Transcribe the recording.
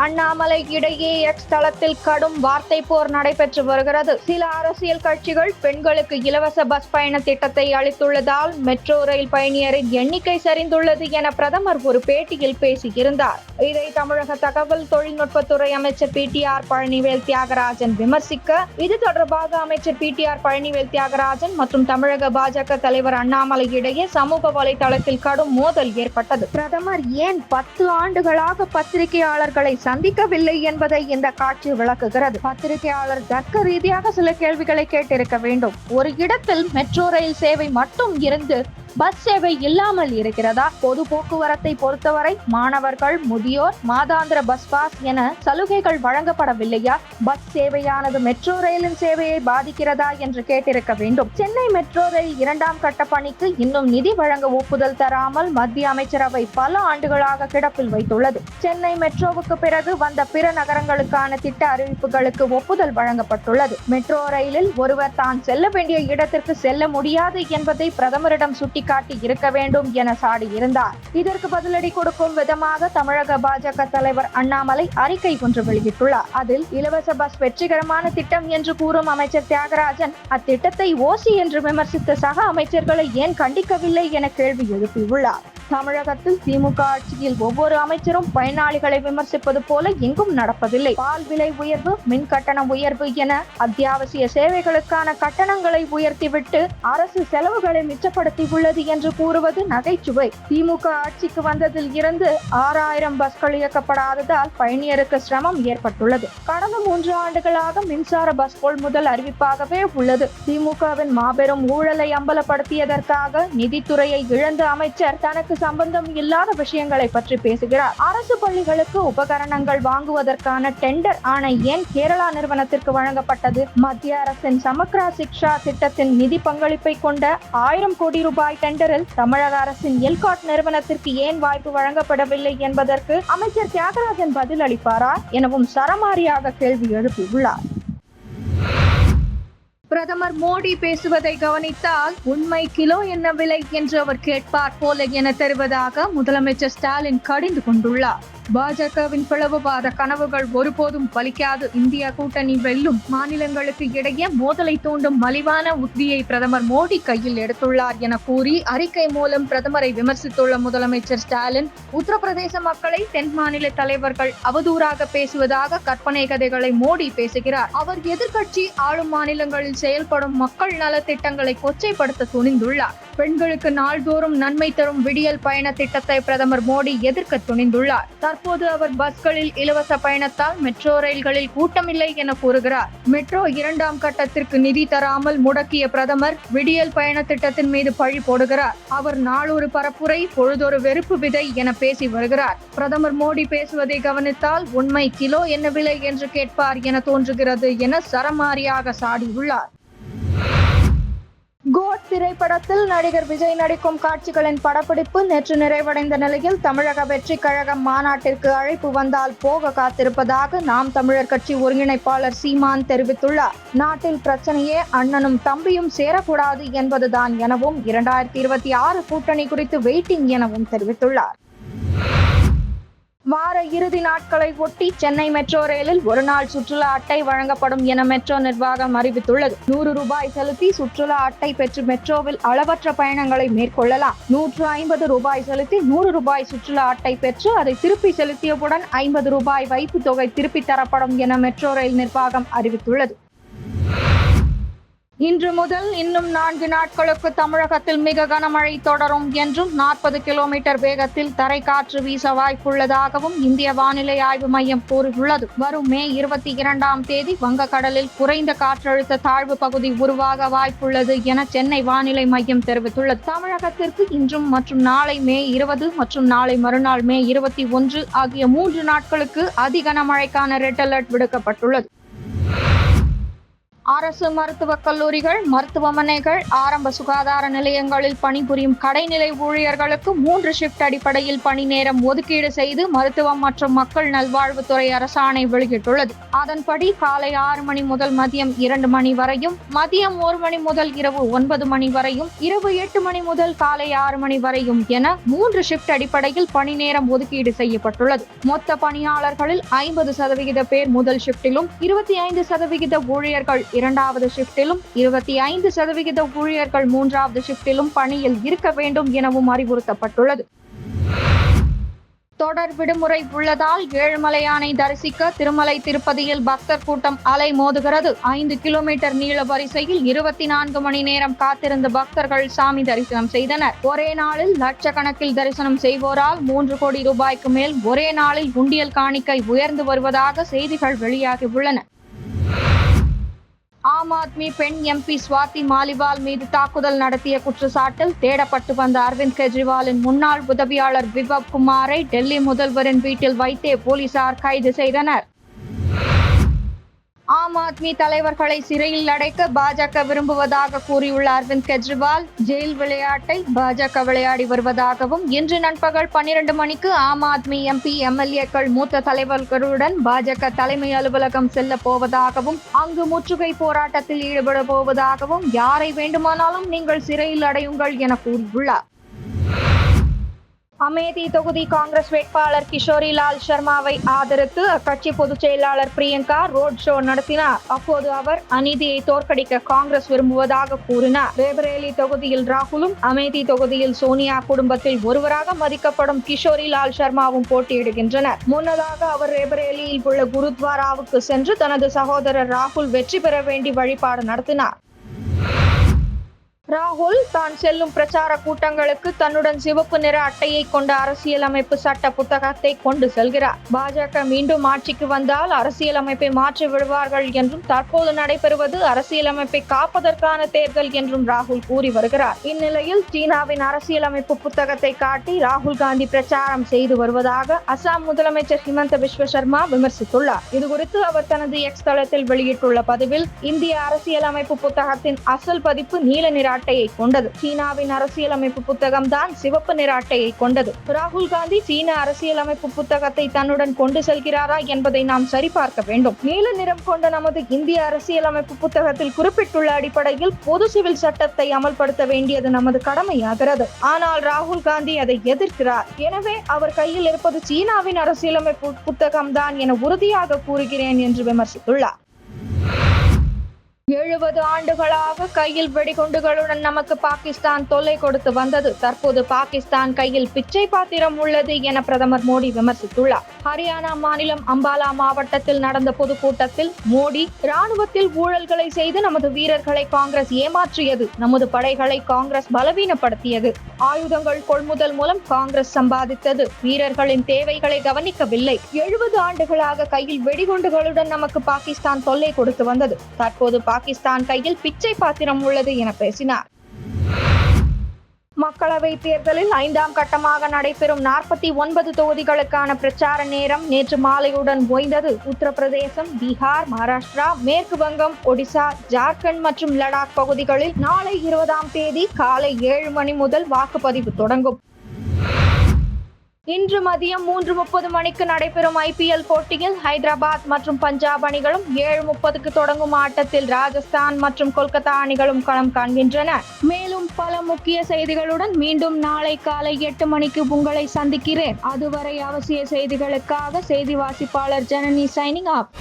அண்ணாமலை இடையே எக்ஸ் தளத்தில் கடும் வார்த்தை போர் நடைபெற்று வருகிறது. சில அரசியல் கட்சிகள் பெண்களுக்கு இலவச பஸ் பயண திட்டத்தை அளித்துள்ளதால் மெட்ரோ ரயில் பயணியரின் எண்ணிக்கை சரிந்துள்ளது என பிரதமர் ஒரு பேட்டியில் பேசியிருந்தார். இதை தமிழக தகவல் தொழில்நுட்பத்துறை அமைச்சர் PTR பழனிவேல் தியாகராஜன் விமர்சிக்க, இது தொடர்பாக அமைச்சர் PTR பழனிவேல் தியாகராஜன் மற்றும் தமிழக பாஜக தலைவர் அண்ணாமலை இடையே சமூக வலைதளத்தில் கடும் மோதல் ஏற்பட்டது. பிரதமர் ஏன் 10 ஆண்டுகளாக பத்திரிகையாளர்களை சந்திக்கவில்லை என்பதை இந்த காட்சி விளக்குகிறது. பத்திரிகையாளர் தர்க்க ரீதியாக சில கேள்விகளை கேட்டிருக்க வேண்டும். ஒரு இடத்தில் மெட்ரோ ரயில் சேவை மட்டும் இருந்து பஸ் சேவை இல்லாமல் இருக்கிறதா? பொது போக்குவரத்தை பொறுத்தவரை மாணவர்கள், முதியோர், மாதாந்திர பஸ் பாஸ் என சலுகைகள் வழங்கப்படவில்லையா? பஸ் சேவையானது மெட்ரோ ரயிலின் சேவையை பாதிக்கிறதா என்று கேட்டிருக்க வேண்டும். சென்னை மெட்ரோ ரயில் 2ஆம் கட்ட பணிக்கு இன்னும் நிதி வழங்க ஒப்புதல் தராமல் மத்திய அமைச்சரவை பல ஆண்டுகளாக கிடப்பில் வைத்துள்ளது. சென்னை மெட்ரோவுக்கு பிறகு வந்த பிற நகரங்களுக்கான திட்ட அறிவிப்புகளுக்கு ஒப்புதல் வழங்கப்பட்டுள்ளது. மெட்ரோ ரயிலில் ஒருவர் தான் செல்ல வேண்டிய இடத்திற்கு செல்ல முடியாது என்பதை பிரதமரிடம் சுட்டி காட்டி இருக்க வேண்டும் என சாடியிருந்தார். இதற்கு பதிலடி கொடுக்கும் விதமாக தமிழக பாஜக தலைவர் அண்ணாமலை அறிக்கை ஒன்று வெளியிட்டுள்ளார். அதில் இலவச பஸ் வெற்றிகரமான திட்டம் என்று கூறும் அமைச்சர் தியாகராஜன் அத்திட்டத்தை ஓசி என்று விமர்சித்த சக அமைச்சர்களை ஏன் கண்டிக்கவில்லை என கேள்வி எழுப்பியுள்ளார். தமிழகத்தில் திமுக ஆட்சியில் ஒவ்வொரு அமைச்சரும் பயனாளிகளை விமர்சிப்பது போல எங்கும் நடப்பதில்லை. பால் விலை உயர்வு, மின் கட்டண உயர்வு என அத்தியாவசிய சேவைகளுக்கான கட்டணங்களை உயர்த்திவிட்டு அரசு செலவுகளை மிச்சப்படுத்தி உள்ளது என்று கூறுவது நகைச்சுவை. திமுக ஆட்சிக்கு வந்ததில் இருந்து 6000 பஸ்கள் இயக்கப்படாததால் பயணியருக்கு சிரமம் ஏற்பட்டுள்ளது. கடந்த 3 ஆண்டுகளாக மின்சார பஸ் கொள்முதல் அறிவிப்பாகவே உள்ளது. திமுகவின் மாபெரும் ஊழலை அம்பலப்படுத்தியதற்காக நிதித்துறையை இழந்த அமைச்சர் தனக்கு சம்பந்தம் இல்லாத விஷயங்களை பற்றி பேசுகிறார். அரசு பள்ளிகளுக்கு உபகரணங்கள் வாங்குவதற்கான டெண்டர் ஆணை ஏன் கேரளா நிறுவனத்திற்கு வழங்கப்பட்டது? மத்திய அரசின் சமக்ரா சிக்ஷா திட்டத்தின் நிதி பங்களிப்பை கொண்ட 1000 கோடி ரூபாய் டெண்டரில் தமிழக அரசின் எல்காட் நிறுவனத்திற்கு ஏன் வாய்ப்பு வழங்கப்படவில்லை என்பதற்கு அமைச்சர் தியாகராஜன் பதில் அளிப்பாரா எனவும் சரமாரியாக கேள்வி எழுப்பியுள்ளார். பிரதமர் மோடி பேசுவதை கவனித்தால் உண்மை கிலோ என்ன விலை என்று அவர் கேட்பார் போல என தெரிவதாக முதலமைச்சர் ஸ்டாலின் கடிந்து கொண்டுள்ளார். பாஜகவின் பிளவுவாத கனவுகள் ஒருபோதும் பலிக்காது. இந்திய கூட்டணி வெல்லும். மாநிலங்களுக்கு இடையே மோதலை தூண்டும் மலிவான உத்தியை பிரதமர் மோடி கையில் எடுத்துள்ளார் என கூறி அறிக்கை மூலம் பிரதமரை விமர்சித்துள்ள முதலமைச்சர் ஸ்டாலின், உத்தரப்பிரதேச மக்களை தென் மாநில தலைவர்கள் அவதூறாக பேசுவதாக கற்பனை கதைகளை மோடி பேசுகிறார். அவர் எதிர்க்கட்சி ஆளும் மாநிலங்களில் செயல்படும் மக்கள் நல திட்டங்களை கொச்சைப்படுத்த துணிந்துள்ளார். பெண்களுக்கு நாள்தோறும் நன்மை தரும் விடியல் பயண திட்டத்தை பிரதமர் மோடி எதிர்க்க துணிந்துள்ளார். தற்போது அவர் பஸ்களில் இலவச பயணத்தால் மெட்ரோ ரயில்களில் கூட்டமில்லை என கூறுகிறார். மெட்ரோ 2ஆம் கட்டத்திற்கு நிதி தராமல் முடக்கிய பிரதமர் விடியல் பயண திட்டத்தின் மீது பழி போடுகிறார். அவர் நாளொரு பரப்புரை, பொழுதொரு வெறுப்பு விதை என பேசி வருகிறார். பிரதமர் மோடி பேசுவதை கவனித்தால் உண்மை கிலோ என்ன விலை என்று கேட்பார் என தோன்றுகிறது என சரமாரியாக சாடியுள்ளார். கோட் திரைப்படத்தில் நடிகர் விஜய் நடிக்கும் காட்சிகளின் படப்பிடிப்பு நேற்று நிறைவடைந்த நிலையில் தமிழக வெற்றி கழகம் மாநாட்டிற்கு அழைப்பு வந்தால் போக காத்திருப்பதாக நாம் தமிழர் கட்சி ஒருங்கிணைப்பாளர் சீமான் தெரிவித்துள்ளார். நாட்டில் பிரச்சனையே அண்ணனும் தம்பியும் சேரக்கூடாது என்பதுதான் எனவும் 2026 கூட்டணி குறித்து வெயிட்டிங் எனவும் தெரிவித்துள்ளார். வார இறுதி நாட்களை ஒட்டி சென்னை மெட்ரோ ரயிலில் ஒரு நாள் சுற்றுலா அட்டை வழங்கப்படும் என மெட்ரோ நிர்வாகம் அறிவித்துள்ளது. 100 ரூபாய் செலுத்தி சுற்றுலா அட்டை பெற்று மெட்ரோவில் அளவற்ற பயணங்களை மேற்கொள்ளலாம். 150 ரூபாய் செலுத்தி 100 ரூபாய் சுற்றுலா அட்டை பெற்று அதை திருப்பி செலுத்தியவுடன் 50 ரூபாய் வைப்பு தொகை திருப்பி தரப்படும் என மெட்ரோ ரயில் நிர்வாகம் அறிவித்துள்ளது. இன்று முதல் இன்னும் 4 நாட்களுக்கு தமிழகத்தில் மிக கனமழை தொடரும் என்றும் 40 கிலோமீட்டர் வேகத்தில் தரை காற்று வீச வாய்ப்புள்ளதாகவும் இந்திய வானிலை ஆய்வு மையம் கூறியுள்ளது. வரும் மே 22ஆம் தேதி வங்கக்கடலில் குறைந்த காற்றழுத்த தாழ்வு பகுதி உருவாக வாய்ப்புள்ளது என சென்னை வானிலை மையம் தெரிவித்துள்ளது. தமிழகத்திற்கு இன்றும் மற்றும் நாளை மே 20 மற்றும் நாளை மறுநாள் மே 21 ஆகிய 3 நாட்களுக்கு அதி கனமழைக்கான ரெட் அலர்ட் விடுக்கப்பட்டுள்ளது. அரசு மருத்துவக் கல்லூரிகள், மருத்துவமனைகள், ஆரம்ப சுகாதார நிலையங்களில் பணிபுரியும் கடைநிலை ஊழியர்களுக்கு 3 ஷிப்ட் அடிப்படையில் பணி நேரம் ஒதுக்கீடு செய்து மருத்துவம் மற்றும் மக்கள் நல்வாழ்வுத்துறை அரசாணை வெளியிட்டுள்ளது. அதன்படி காலை 6 மணி முதல் மதியம் 2 மணி வரையும், மதியம் 1 மணி முதல் இரவு 9 மணி வரையும், இரவு 8 மணி முதல் காலை 6 மணி வரையும் என 3 ஷிப்ட் அடிப்படையில் பணி நேரம் ஒதுக்கீடு செய்யப்பட்டுள்ளது. மொத்த பணியாளர்களில் 50% பேர் முதல் ஷிப்டிலும், 25% ஊழியர்கள் 2வது ஷிப்டிலும், 25% ஊழியர்கள் 3வது ஷிப்டிலும் பணியில் இருக்க வேண்டும் எனவும் அறிவுறுத்தப்பட்டுள்ளது. தொடர் விடுமுறை உள்ளதால் ஏழுமலையானை தரிசிக்க திருமலை திருப்பதியில் பக்தர் கூட்டம் அலை மோதுகிறது. 5 கிலோமீட்டர் நீள வரிசையில் 24 மணி நேரம் காத்திருந்த பக்தர்கள் சாமி தரிசனம் செய்தனர். ஒரே நாளில் லட்சக்கணக்கில் தரிசனம் செய்வோரால் 3 கோடி ரூபாய்க்கு மேல் ஒரே நாளில் உண்டியல் காணிக்கை உயர்ந்து வருவதாக செய்திகள் வெளியாகியுள்ளன. ஆம் ஆத்மி பெண் எம்பி ஸ்வாதி மாலிவால் மீது தாக்குதல் நடத்திய குற்றச்சாட்டில் தேடப்பட்டு வந்த அரவிந்த் கெஜ்ரிவாலின் முன்னாள் உதவியாளர் விபவ் குமாரை டெல்லி முதல்வரின் வீட்டில் வைத்தே போலீசார் கைது செய்தனர். ஆம் ஆத்மி தலைவர்களை சிறையில் அடைக்க பாஜக விரும்புவதாக கூறியுள்ள அரவிந்த் கெஜ்ரிவால், ஜெயில் விளையாட்டை பாஜக விளையாடி வருவதாகவும், இன்று நண்பகல் 12 மணிக்கு ஆம் ஆத்மி எம்பி, எம்எல்ஏக்கள், மூத்த தலைவர்களுடன் பாஜக தலைமை அலுவலகம் செல்ல போவதாகவும், அங்கு முற்றுகை போராட்டத்தில் ஈடுபட போவதாகவும், யாரை வேண்டுமானாலும் நீங்கள் சிறையில் அடையுங்கள் என கூறியுள்ளார். அமேதி தொகுதி காங்கிரஸ் வேட்பாளர் கிஷோரி லால் சர்மாவை ஆதரித்து அக்கட்சி பொதுச் செயலாளர் பிரியங்கா ரோட் ஷோ நடத்தினார். அப்போது அவர் அநீதியை தோற்கடிக்க காங்கிரஸ் விரும்புவதாக கூறினார். ரேபரேலி தொகுதியில் ராகுலும், அமேதி தொகுதியில் சோனியா குடும்பத்தில் ஒருவராக மதிக்கப்படும் கிஷோரி லால் சர்மாவும் போட்டியிடுகின்றனர். முன்னதாக அவர் ரேபரேலியில் உள்ள குருத்வாராவுக்கு சென்று தனது சகோதரர் ராகுல் வெற்றி பெற வேண்டி வழிபாடு நடத்தினார். ராகுல் தான் செல்லும் பிரச்சார கூட்டங்களுக்கு தன்னுடன் சிவப்பு நிற அட்டையை கொண்ட அரசியலமைப்பு சட்ட புத்தகத்தை கொண்டு செல்கிறார். பாஜக மீண்டும் ஆட்சிக்கு வந்தால் அரசியலமைப்பை மாற்றி விடுவார்கள் என்றும், தற்போது நடைபெறுவது அரசியலமைப்பை காப்பதற்கான தேர்தல் என்றும் ராகுல் கூறி வருகிறார். இந்நிலையில் சீனாவின் அரசியலமைப்பு புத்தகத்தை காட்டி ராகுல் காந்தி பிரச்சாரம் செய்து வருவதாக அசாம் முதலமைச்சர் ஹிமந்த பிஸ்வ சர்மா விமர்சித்துள்ளார். இதுகுறித்து அவர் தனது எக்ஸ் தளத்தில் வெளியிட்டுள்ள பதிவில், இந்திய அரசியலமைப்பு புத்தகத்தின் அசல் பதிப்பு நீல நிற அட்டையை கொண்டது. சீனாவின் அரசியலமைப்பு புத்தகம் தான் சிவப்பு நிற அட்டையை கொண்டது. ராகுல் காந்தி சீன அரசியலமைப்பு புத்தகத்தை தன்னுடன் கொண்டு செல்கிறாரா என்பதை நாம் சரிபார்க்க வேண்டும். நீல நிறம் கொண்ட நமது இந்திய அரசியலமைப்பு புத்தகத்தில் குறிப்பிட்டுள்ள அடிப்படையில் பொது சிவில் சட்டத்தை அமல்படுத்த வேண்டியது நமது கடமையாகிறது. ஆனால் ராகுல் காந்தி அதை எதிர்க்கிறார். எனவே அவர் கையில் இருப்பது சீனாவின் அரசியலமைப்பு புத்தகம் தான் என உறுதியாக கூறுகிறேன் என்று விமர்சித்துள்ளார். 70 ஆண்டுகளாக கையில் வெடிகுண்டுகளுடன் நமக்கு பாகிஸ்தான் தொல்லை கொடுத்து வந்தது. தற்போது பாகிஸ்தான் கையில் பிச்சை பாத்திரம் உள்ளது என பிரதமர் மோடி விமர்சித்துள்ளார். ஹரியானா மாநிலம் அம்பாலா மாவட்டத்தில் நடந்த பொதுக்கூட்டத்தில் மோடி, ராணுவத்தில் ஊழல்களை செய்து நமது வீரர்களை காங்கிரஸ் ஏமாற்றியது, நமது படைகளை காங்கிரஸ் பலவீனப்படுத்தியது, ஆயுதங்கள் கொள்முதல் மூலம் காங்கிரஸ் சம்பாதித்தது, வீரர்களின் தேவைகளை கவனிக்கவில்லை, 70 ஆண்டுகளாக கையில் வெடிகுண்டுகளுடன் நமக்கு பாகிஸ்தான் தொல்லை கொடுத்து வந்தது, தற்போது பாகிஸ்தான் கையில் பிச்சை பாத்திரம் உள்ளது என பேசினார். மக்களவை தேர்தலில் 5ஆம் கட்டமாக நடைபெறும் 49 தொகுதிகளுக்கான பிரச்சார நேரம் நேற்று மாலையுடன் ஓய்ந்தது. உத்தரப்பிரதேசம், பீகார், மகாராஷ்டிரா, மேற்கு வங்கம், ஒடிசா, ஜார்க்கண்ட் மற்றும் லடாக் பகுதிகளில் நாளை 20ஆம் தேதி காலை 7 மணி முதல் வாக்குப்பதிவு தொடங்கும். இன்று மதியம் 3:30 மணிக்கு நடைபெறும் IPL போட்டியில் ஹைதராபாத் மற்றும் பஞ்சாப் அணிகளும், 7:30க்கு தொடங்கும் ஆட்டத்தில் ராஜஸ்தான் மற்றும் கொல்கத்தா அணிகளும் களம் காண்கின்றன. மேலும் பல முக்கிய செய்திகளுடன் மீண்டும் நாளை காலை 8 மணிக்கு உங்களை சந்திக்கிறேன். அதுவரை அவசிய செய்திகளுக்காக செய்தி வாசிப்பாளர் ஜனனி சைனிங் ஆஃப்.